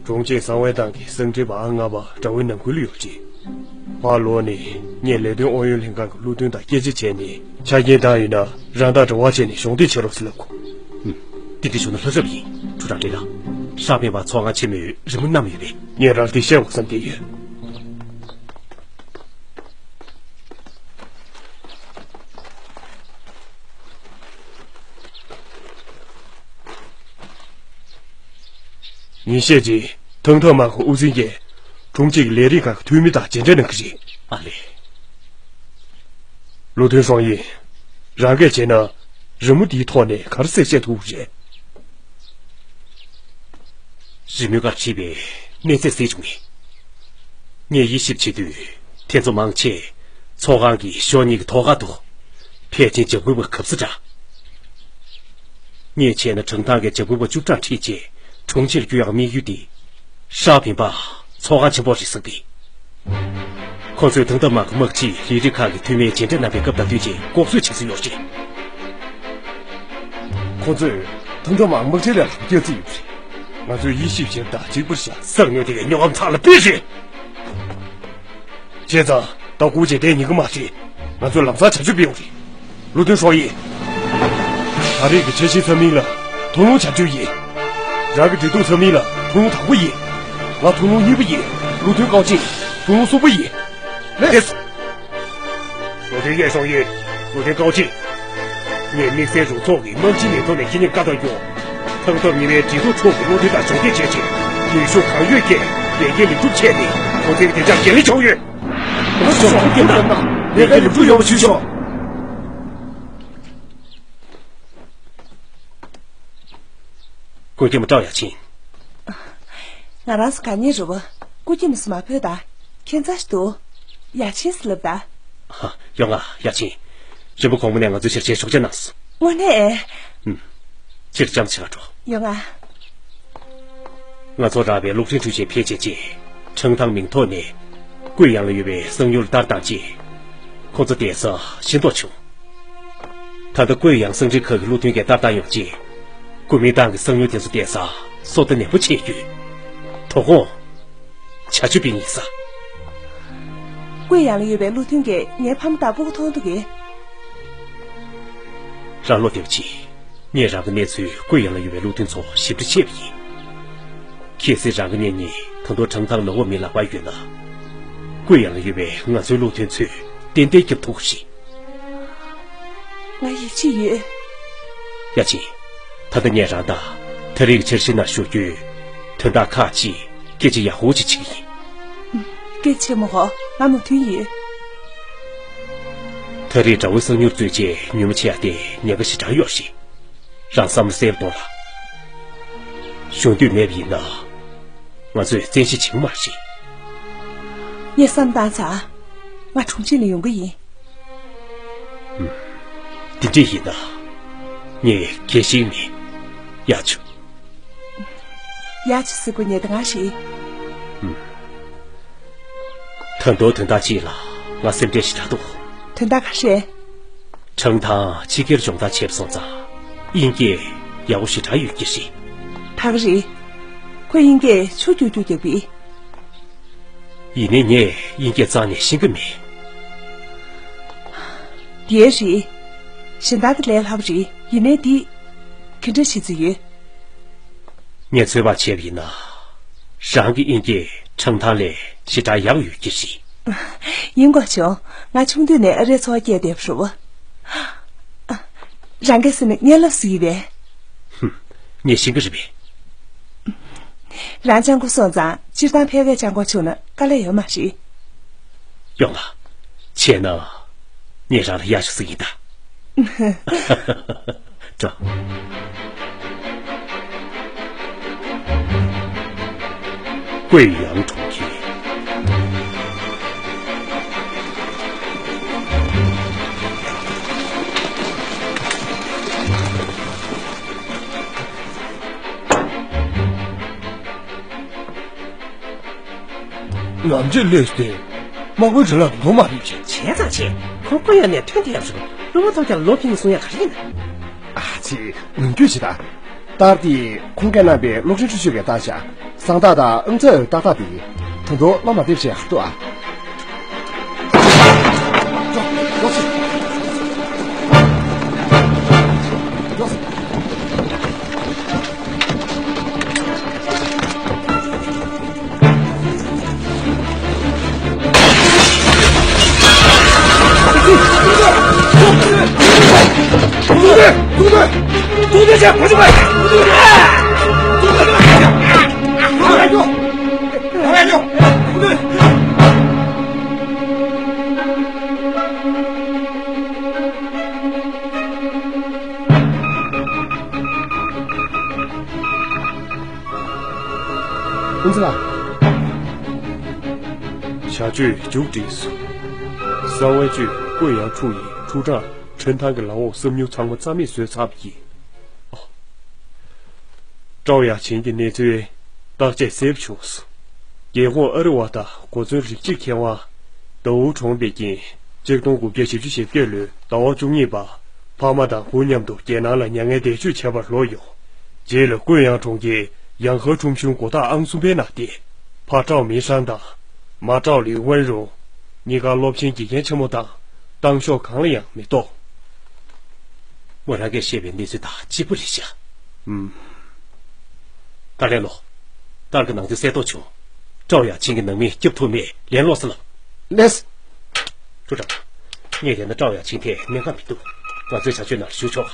中介3位单的升职把俺吧，这位能规律有劲。巴罗呢，年来的奥运领干路顿的业绩前呢，下一单于呢，让大这挖钱的兄弟切入死了过。弟弟兄弟合着比，处长这样，上面把草案前面人们那么一位，你让的先我上电影。你现在腾腾满和欧森爷，中间连里干推米大见证那个人。阿里，路顿双眼，然个见呢，人们地头呢，可是这些土人。人民个区别，你在谁中的？你27岁，天做忙前，草案给小你个讨下多，偏见结尾我可不是这。年前的承担个结尾我就这体检。重庆就要免疫的，沙坪吧，草案情报是生病。看最等到马个目前，离离看的对面前镇那边个不对劲，国税其实有些。看最等到马目前了，就自由些。俺最一心想打击不下3年的鸟差了必须。现在到估计带你个马车，俺最老三才去标的。路顿双爷，他这个前期村民了，通龙前就赢。然个这都村民了，通龙他不赢，俺通龙你不赢，路顿高进，通龙所不赢。来，路顿叶双爷，路顿高进，年龄3入座位，满几年都能给你干到药。等到你们几度出给路顿的兄弟姐姐，你说看越给，连夜里出钱的，我这个得讲严厉教育。我爽点的呐，连夜里不要我学校。估计么赵亚青，俺让是干你着不？估计么是马票的，看咋是多，亚青死了不的？哈，杨啊，亚青，这不光我们2个最先接手这那事。我呢？其实讲不起来着。杨啊，我做这边陆军出去偏姐姐，承担明托呢，贵阳的一位生有大姐，控制电视心多穷，他的贵阳省政科的陆军给大用姐。国民党的生育电视电视说的那不谦虚，同红，恰去比你啥？贵阳的有位陆军给，你怕么打不通的给？让落丢弃，你让个年岁贵阳的有位陆军做，是不是谦卑？其实让个年年，很多承担了我们那外援了，贵阳的有位俺最陆军做，点点就突袭。俺一起有。亚青。他的年长大，他这个其实那属于他大卡起，给这也好几情谊。给钱么好，俺没同意。他这位生牛最近你们前的那个是张药些，让咱们3多了。兄弟没比呢，我最珍惜情嘛些。你三大啥？我重庆里用个银。的这一呢，你开心没？亚秋，亚秋是过年的俺谁？很多大气了，我身边是差多。很大个谁？成他去给了重大钱不上账，应该要是差有一些。他个谁？会应该出就比。一年应该早年新个名。第二谁？现在的来他不是一年底。跟着妻子约，年岁把钱比呢，上个应该承担了是这养育一些。英国穷，俺穷的呢，热操也得不说。让个是呢，年了11万。你信个是呗？让讲过算账，鸡蛋排外讲过穷呢，刚来有嘛事？用了，钱呢，你让他也是一的。走。贵阳重庆，俺这累死的，马会成了多马力气。钱咋钱？可贵阳那团体也是个，如果早讲老平送也可以呢。啊，这就是的。大地空间那边陆生出去给大家，上大大恩泽大大比，很多老马对些多啊。走，老师。都队长，快去快！往外走，往外走，公子啦，下句就这事，上外句贵阳处役处长陈堂跟老我是没有尝过咱们水差别。赵亚青的那嘴，大家谁不清楚？野火二瓦的，国中是几天哇？都从北京，这个东古别去这些别路，到中年吧，怕嘛的姑娘都艰难了，娘爱得去前边罗有，接了贵阳中间，洋河中胸国大昂苏边那地，怕赵明山的，马赵里温柔，你个老平一眼瞧不到，当小康了样没到。我那个斜边的最大，基不理想。大连路，大个能就塞到穷，赵亚青个能面接不面联络死了。来是，处长，那天的赵亚青天面看比多，我最想去哪儿修桥啊？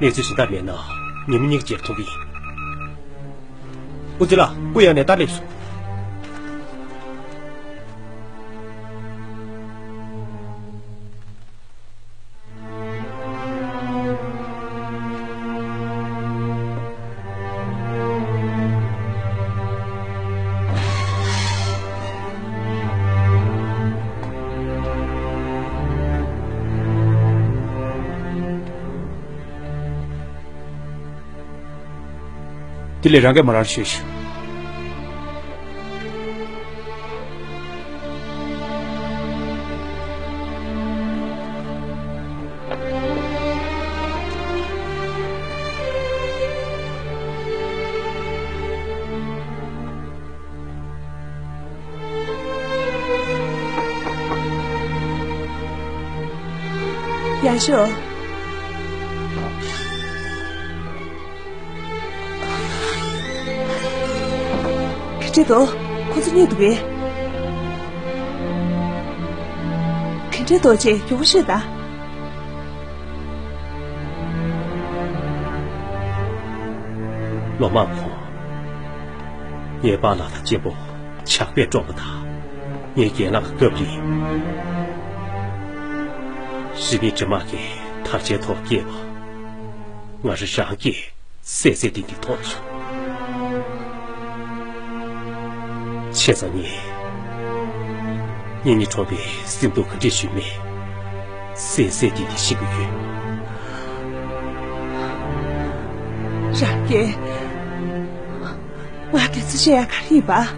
那最是大面呢，你们那个接通兵，我知道，贵阳的大连说。这里让给马上学习。亚秀。这都控制你的呗，看这多钱有是的。老马婆，也把那他接不，强别抓不他，也给那个隔壁，是你这么给他接托给吧，我是上给碎碎地托去。现在你准备心都跟这许妹，碎碎地洗个月，让给我给自己也看一把。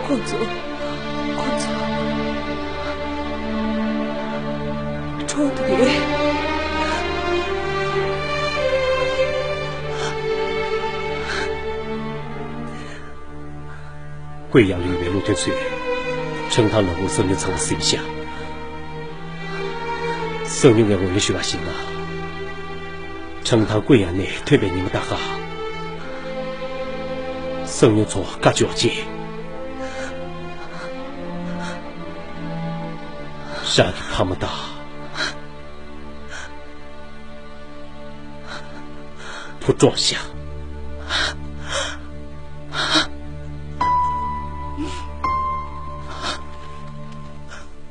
公主，冲突的。贵阳绿为陆军岁，成堂能够生命层次以下，生命的我的学法行啊，成堂贵阳内特别你们大哈，生命从各交界，杀的他们大，不装下。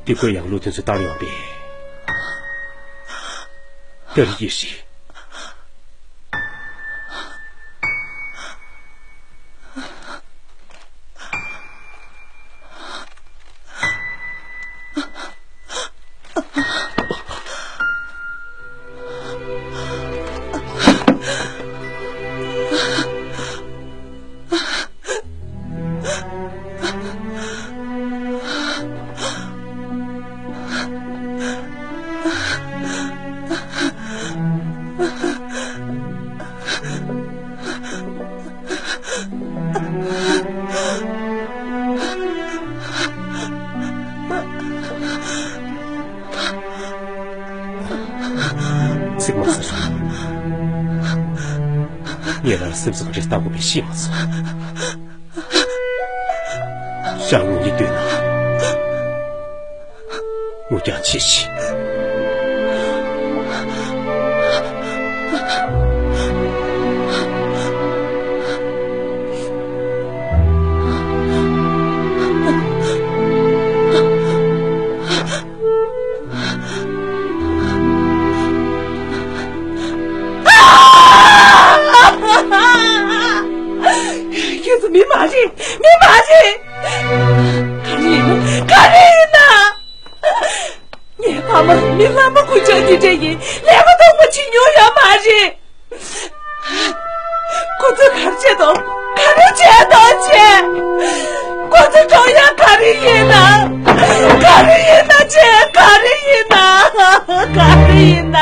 对贵阳陆军是大两边，这里也是。这个么事说？你那是不是和这大姑被戏么子？上午你对了，我讲气息。密码机，看人呐！你爸妈，你妈妈会叫你这人，两个都不去牛羊马人。我都看这都，看着见到去，我都照样看人呐，看人呐，这看人呐，看人呐。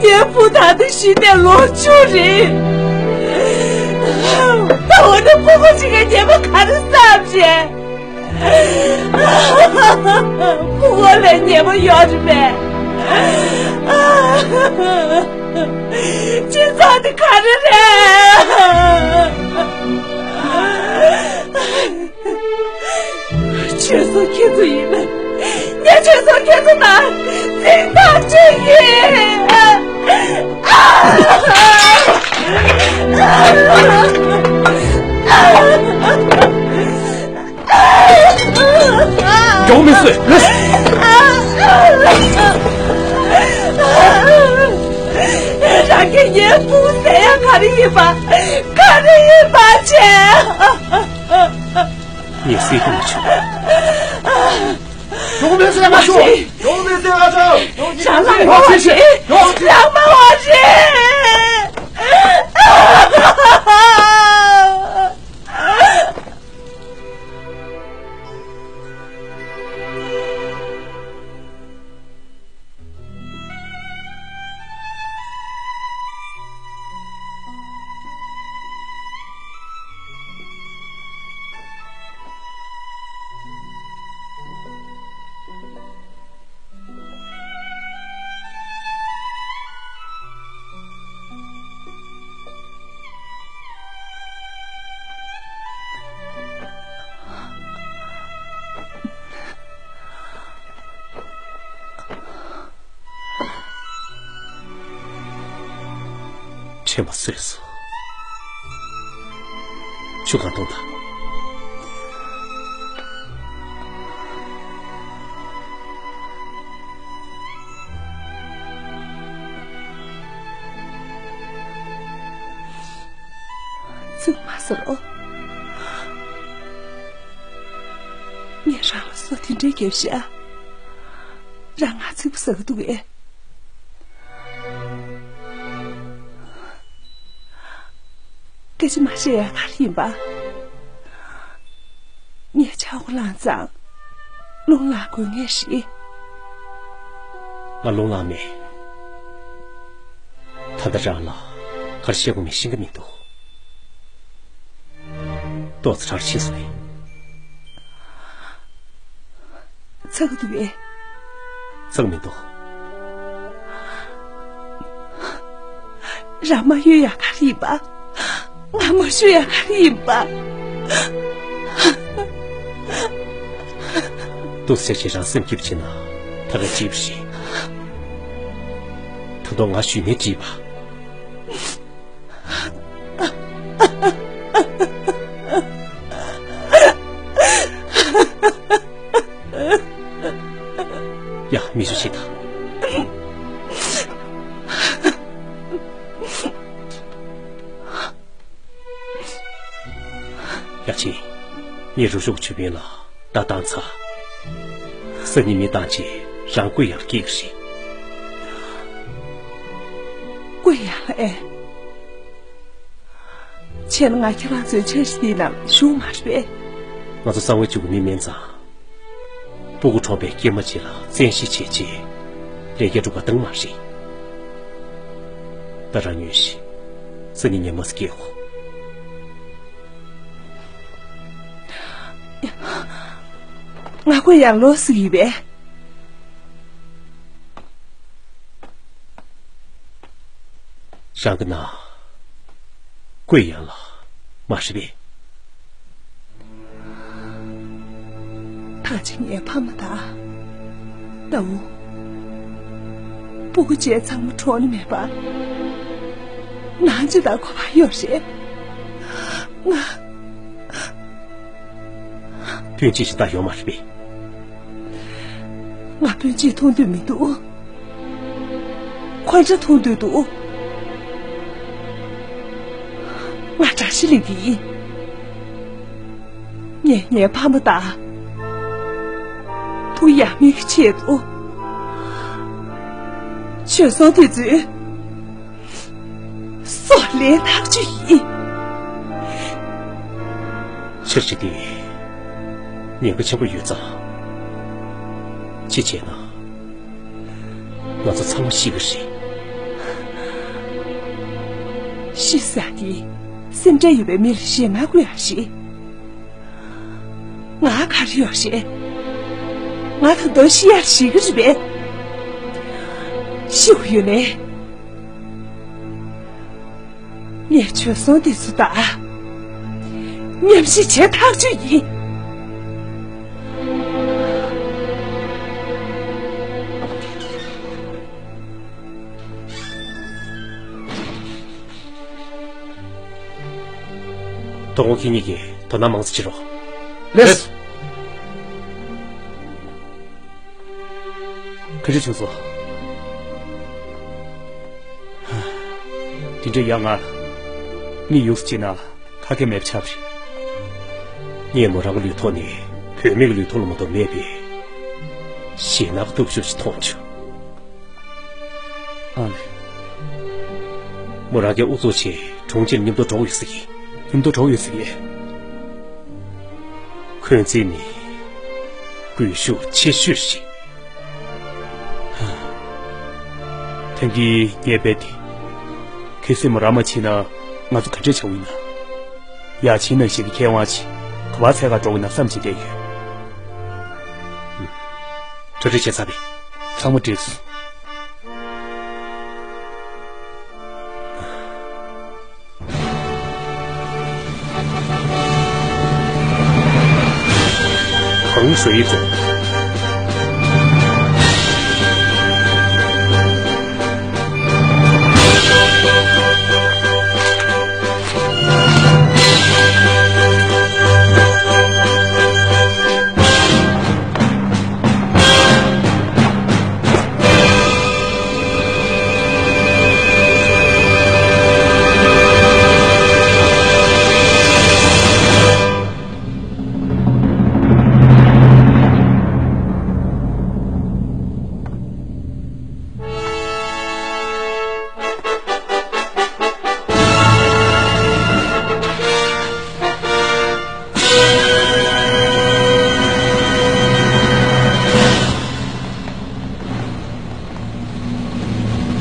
年父他的是在罗主人，把我的婆婆这个你们看了3遍，不过来你们要着呗，今早的看着嘞，确实看着你们。你去说看着哪？真大主意！有没事？让给你不这样看了一把钱。你谁跟我去？有没事阿叔？有没事阿叔？让我去！让我去！这么岁数，就敢动他？这嘛事了？你让我说听这个事，让俺走不手对。这是嘛事呀？他听吧。你叫我浪脏，龙拉过眼事。俺龙拉妹，他的长老可是写过名新的名头，多次查了清楚的。这个对。这个名头。让嘛月呀看里吧。俺们需要看吧，都是些上身体不行了，他的记不起，他到俺许你记吧。呀，秘书记他。亚青，你入手去病了，打当差，是你们大姐让贵阳给个谁？贵阳了哎，前的俺听俺最诚实的那手嘛是呗？我是上位9个面面子，不过床边给么起了，暂时切切，连夜住个灯嘛是。当然女婿，是你没是给我。我会养老师一呗。上个那贵阳了，马是呗？他今年怕么大，但我不会接咱们床里面吧？哪知道恐怕有谁？对这是大药马是呗？我对这通对没多，快这通对多。我这是领地，年年怕么大，都养命的前途，全上的嘴，所连他去意。确实的，两个千个月子，姐姐呢？我是苍西个谁？是啥的？现在有的没些哪个样些？我看着有些，我看到西亚西个这边，小有呢，你全上的是大，你们是前趟就赢。等我给你给到那忙子去了。来，可是就是顶着养啊，你有时间啊，看看买不下去。你也莫让个旅途呢，后面个旅途那么多面边，先那个都休息痛去。啊，莫让给我做起，重庆你们都找我事业。你们都找有事业，看在你贵秀谦虚些，天气也白的，可是没那么钱呢，我就看这球呢，牙签能写个开挖去，可把菜个找那3不起点鱼，这是些啥呗？啥么这次？衡水总，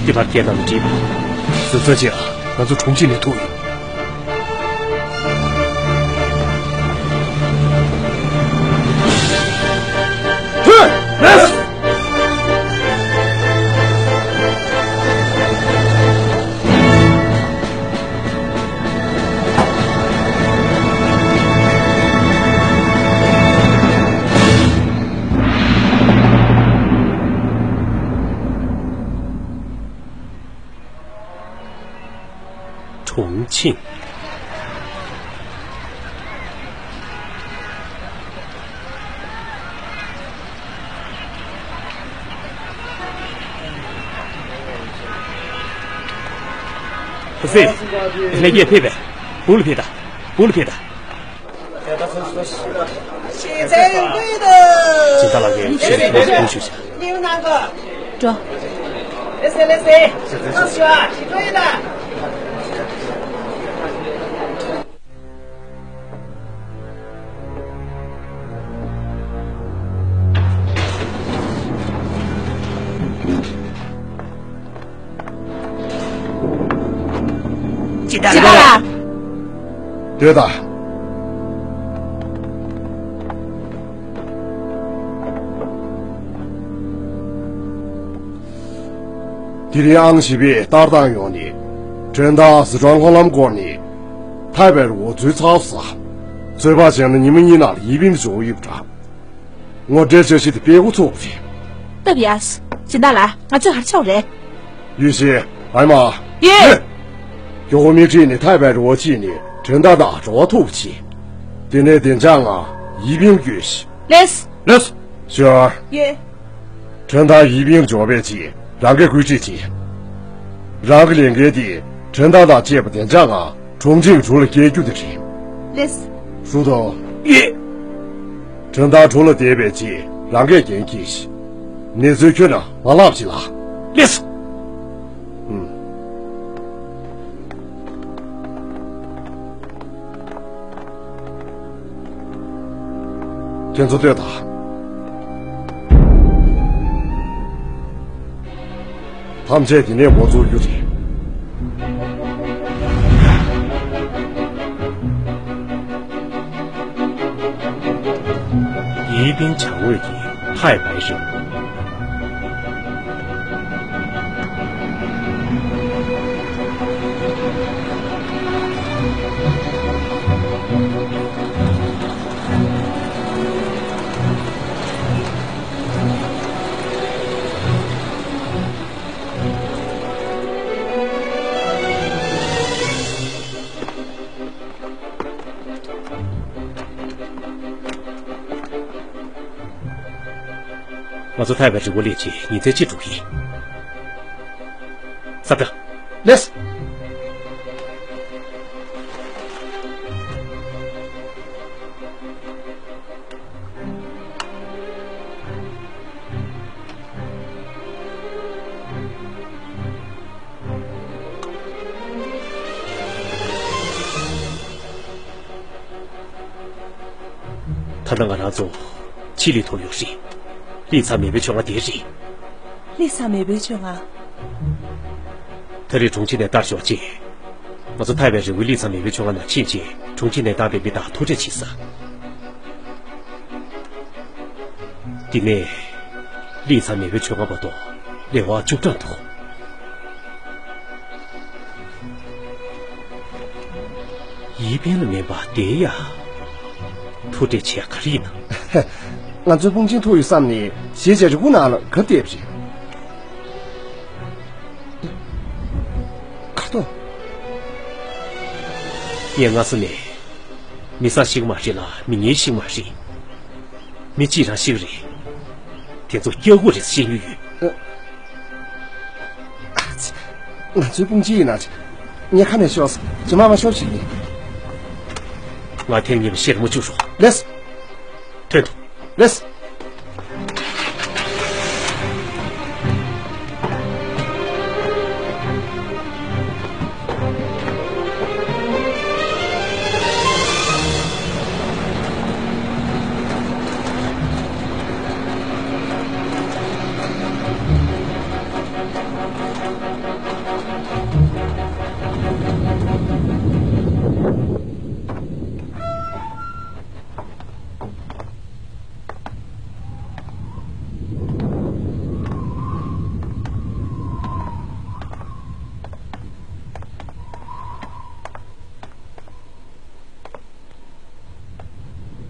这把电脑的这把，是这家，那是重庆的土。重庆，不是，来也配呗，不了配的，不了配的。现在有对的。进到那边去，我休息。你们哪个？走。来，上去啊，提对的。记得记得了。对的。弟弟昂西比打弹药呢，真的是状况那么过呢，太白路最草事，最怕见了你们一那一兵的教育不着，我这就是的别无错去。特别是现在来，俺这还是小人。于是，哎妈，耶，要我们这呢太白路去呢，真的大着头去，对那点讲啊，一兵学习。来是来是，雪儿，耶，真的一兵教别去。让给鬼子去，让给另个的，陈大大接不点讲啊，重庆出了解决的事。来是，书头，耶，陈大出了点别去，让给进去去，你最缺呢，往哪去拉？来是，天子对他。他们这几年我做预警，宜宾抢位的太白人。我做太白之国列举，你再记注意。撒表，来是。他能俺上做七里头有谁？李灿没被劝我爹人，你啥没被劝啊？他的重庆的大小姐，我做太白人为李灿没被劝我那亲戚，重庆的大北被打拖着气死。第内，李灿没被劝我不多，连我就这头。一边的面把爹呀，拖着钱可里呢。俺这风景图有3年，现在就不难了，可得不起。看到，也俺是呢，你啥姓嘛谁了？你年姓嘛谁？你既然姓人，天做妖物的新语。俺这风景那去，你看那小事，就慢慢小心点。我听你们写的我就说，来是，退出。来是。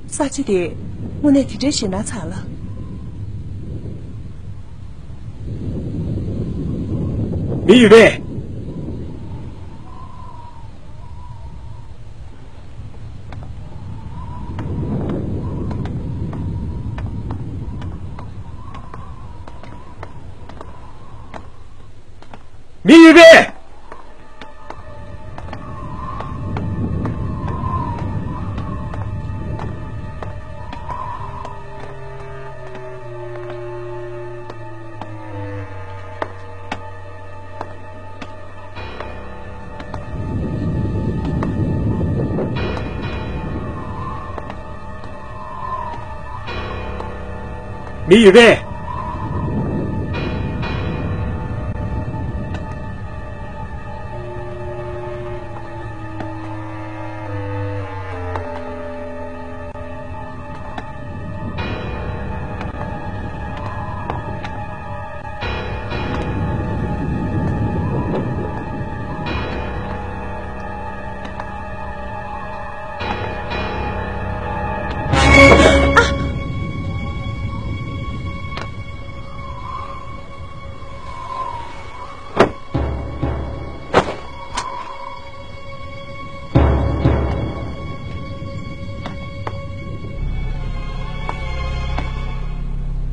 啥记得我那天真心难惨了。你预备。你预备。你预备。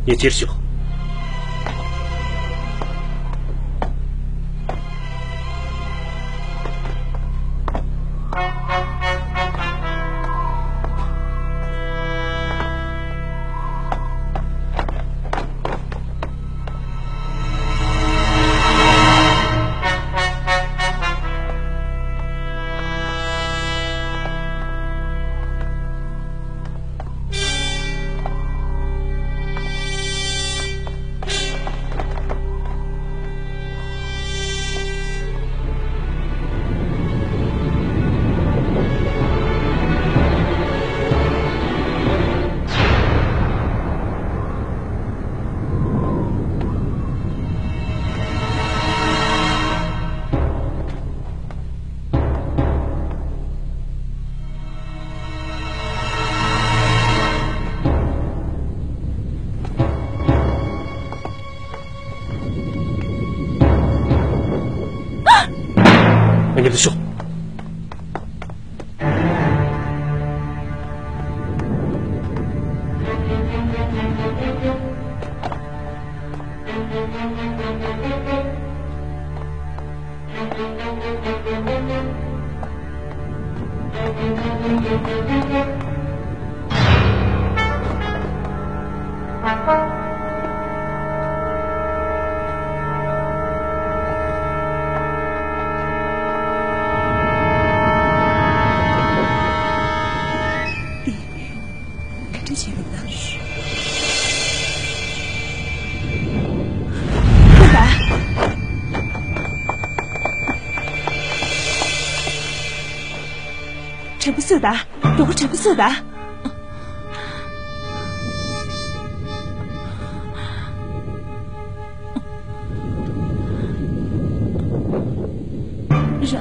你接着说。你的手。这不是的，有这不是的。让，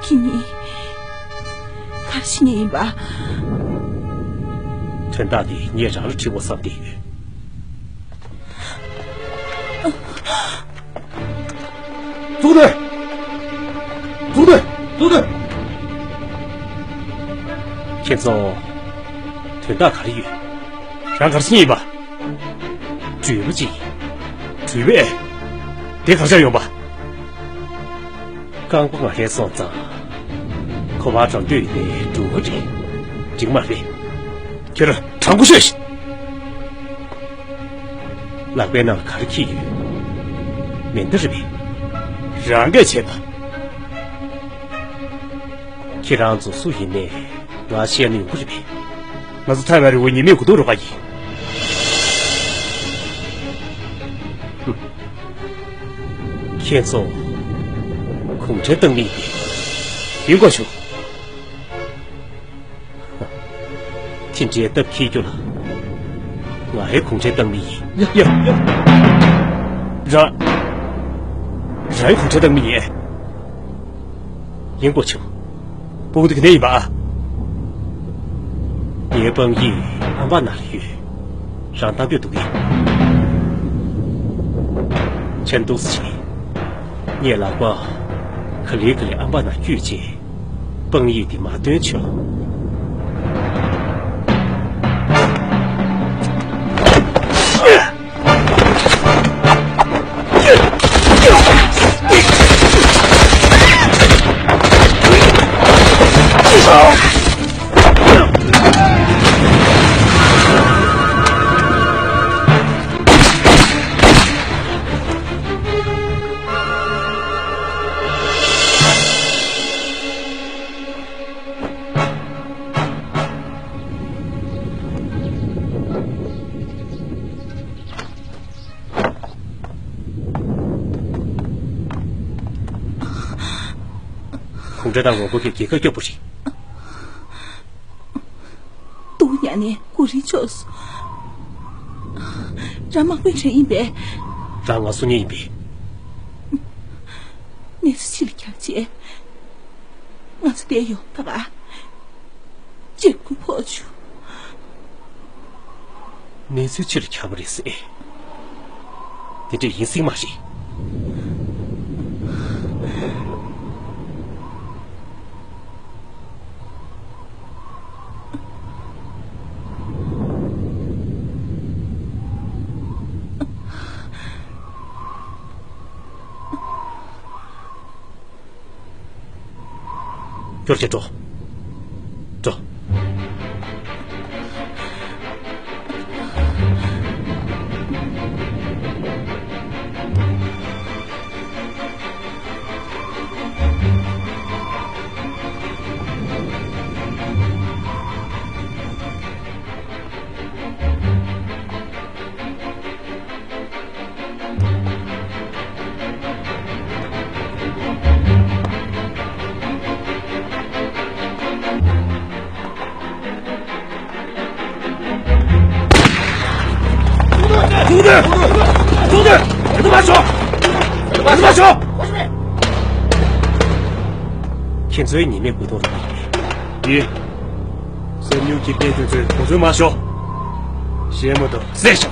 给你看是你吧。陈大弟，你也让了替我上地狱。组队，组队，组队。现在陈大看的远，让他是你吧。绝不急，准备，别靠这用吧。刚过俺来上账，可把张队的住回去，今晚飞。接着长谷学习，那边呢看着体育，免得这边让个去吧。既然做素人呢，俺先留过这边。那是台湾人为你没有多少怀疑。现在控制等你，别过去。听见得啤酒了，我还控制等你。让控制等你。赢过去，不得给你一把。你本意俺把哪里让他别读。钱都是钱，你也拿过，可离个俺把那拒绝，本意的马端去了。控制到我不给几个就不行。多年呢，我人就是让马变成一边，让我送你一边。你是去了看见，我是得用他吧，结果破去。你是去了看不的事，你这隐性嘛是？就去走，走。兄弟，给他把手，把手！现在你们不懂了。一，神牛级别就是不准马小，羡慕的再小。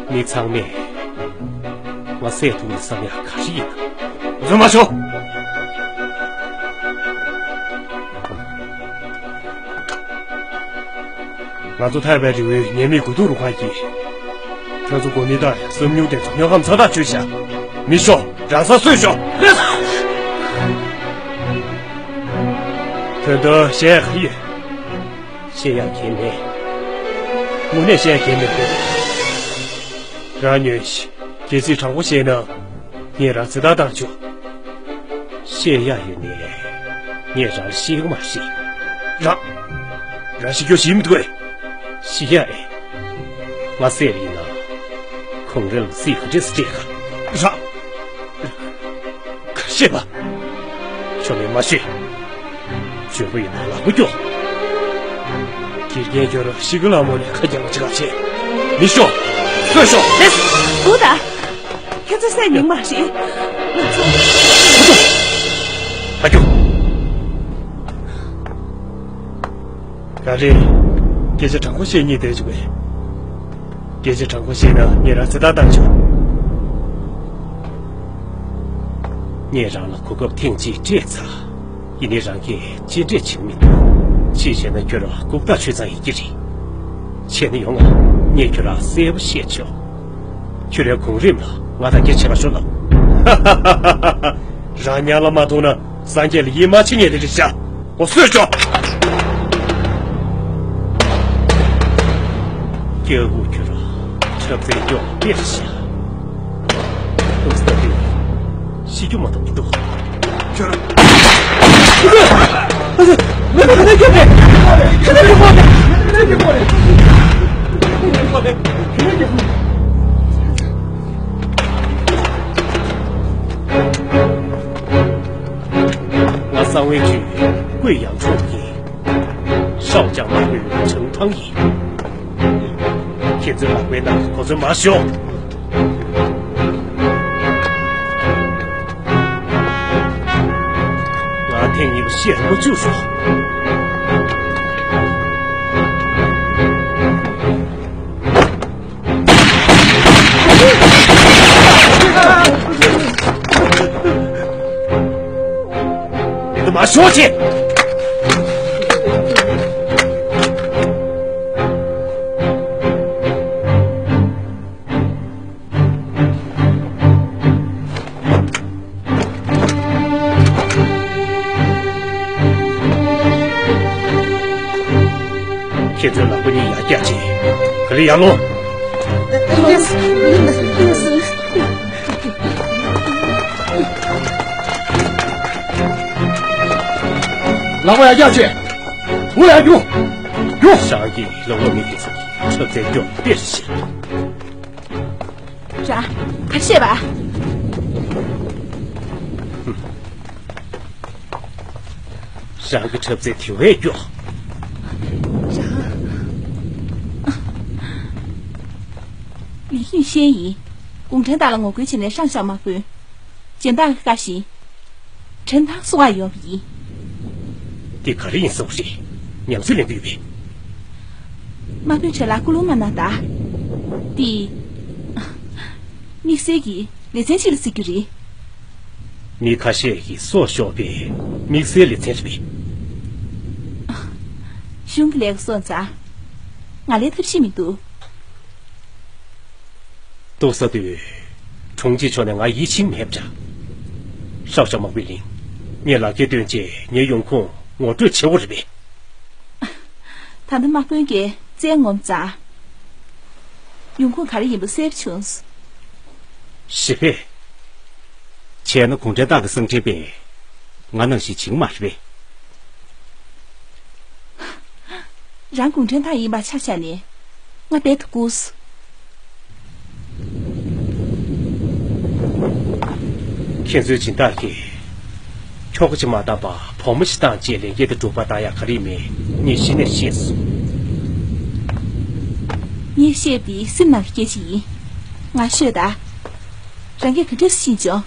你场面，我三度的商量可以了。不准马小。俺做台北这位年米归都的环境，听说国民党神牛的中央汉超大取下，米小让他碎小。听得先黑，先要见面，我那先见面的。然女婿，这次唱我先呢，你让自打打球。先要有你，你让西嘛西，让西叫西不对。西呀哎，我这里呢，空人谁可就是这个？啥？可惜吧，说明没事，绝不拿了不掉。今天觉得西个老母的可讲了这个钱，你说，再说，不的，看这三名马戏，快走！干这。这些长过些你得这个，这些长过些呢，你让自打打球，你让了各个听见这次，一年让给接这球迷，之前呢觉得各大区在一起，前年用啊，你觉得谁不写球，觉得公认了，我才给起了说了，哈哈哈哈哈哈！让娘了嘛都呢，3届里一马青年的这下，我碎说。这我觉得，这在叫别想，都是对，西就没东西多。这，不是，没这边，这边过来，这边过来，我三位举贵阳出营，少将马会陈汤营。现在马归呢，或者马修。我听你们写什么就说。你他妈说去！现在老婆你养家去，可里养路。老婆养家去，我来用。上一老我没给自己，车在掉，别写。啥？快写吧。上个车在跳一脚。李玉先姨，共产党了我归前来上小马班，简单个事，陈汤说话要比。你可怜是不是？娘子连对比。马班车拉咕噜嘛那达，第，你谁个？你真是了谁个人？你看谁个所小辈，你谁来真是辈？兄弟两个算啥？俺来头起名多。都是对，重庆说的俺疫情没着，少小毛为零，你那给对接，你用空我这吃我这边。他的马本给再我砸，用空看了也不塞不清楚。是呗，前那空间大个省这边，我能是清嘛是呗？让工程大姨把恰恰呢，我别的故事。天最近大爷，瞧个去马大把跑不起当街连夜的猪八大牙壳里面，你心里心思。你写的是哪个阶级？我晓得，让给可这心情。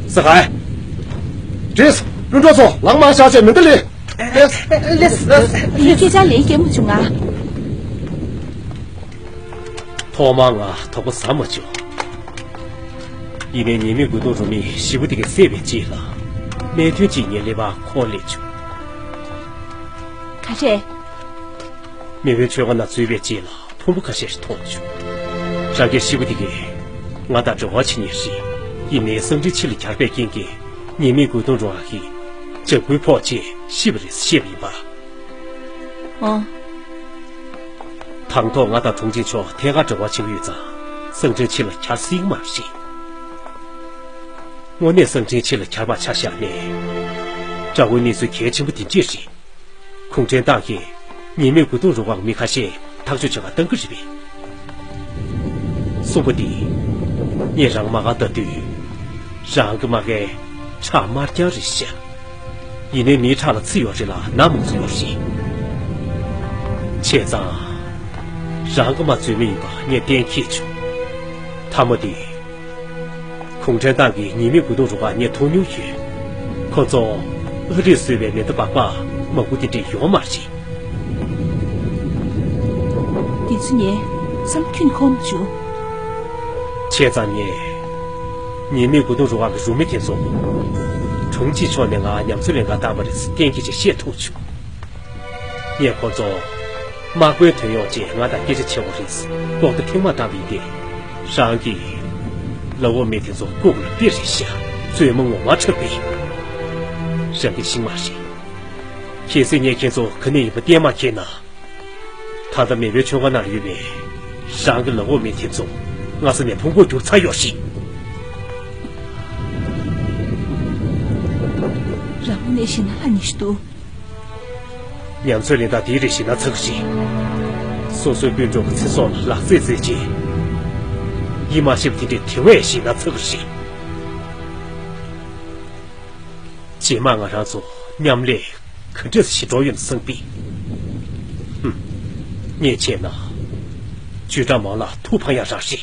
四海，这次用着做浪漫下见面的哩。你给家连夜么久啊？逃忙啊，逃过3么久。因为你们股东中里西部的个设备急了，每天今年里吧狂烈去。看这，每回去我那嘴边急了，碰不可先是痛去。上个西部的个，我打这话去年时，因为生殖器的家别给你们股东中啊去，这回跑去西部的写明吧。唐头我到重庆去，天下这话去日子，生殖器了家心嘛是。我那生殖器了家把家下呢，这回你是开清不定这事，空间大爷，你们股东中往没看见，他就叫我等个这边。说不定你让马得对，让个马个差马点一下，因为你差了次要是了，那么重要事。现在让个马最尾巴你点开去，他们的空间大给你们股东中话你同牛去，可做2岁外面的爸爸，我估计这要嘛事。第几年怎么看看不住？前3年，你们股东中话个入没听说，重庆少年啊，2岁人家打不的是点起去写图去。你可做马关退要紧，俺打给这钱我认识，搞得挺嘛大一点，上给。那我每天做过了别人下，最猛我妈车背，人的心嘛是，现在年轻做肯定也不点嘛天呐。他在每月去我那里边，上个那我每天做，我是连通过就才要洗。让我那些哪里多2岁人家第一些那测试，所以观众厕所了最近。姨妈是不是得挺外心那测试？今晚俺上做娘们嘞，可这是西庄园的生病。年前呐，局长忙了，突碰呀啥事？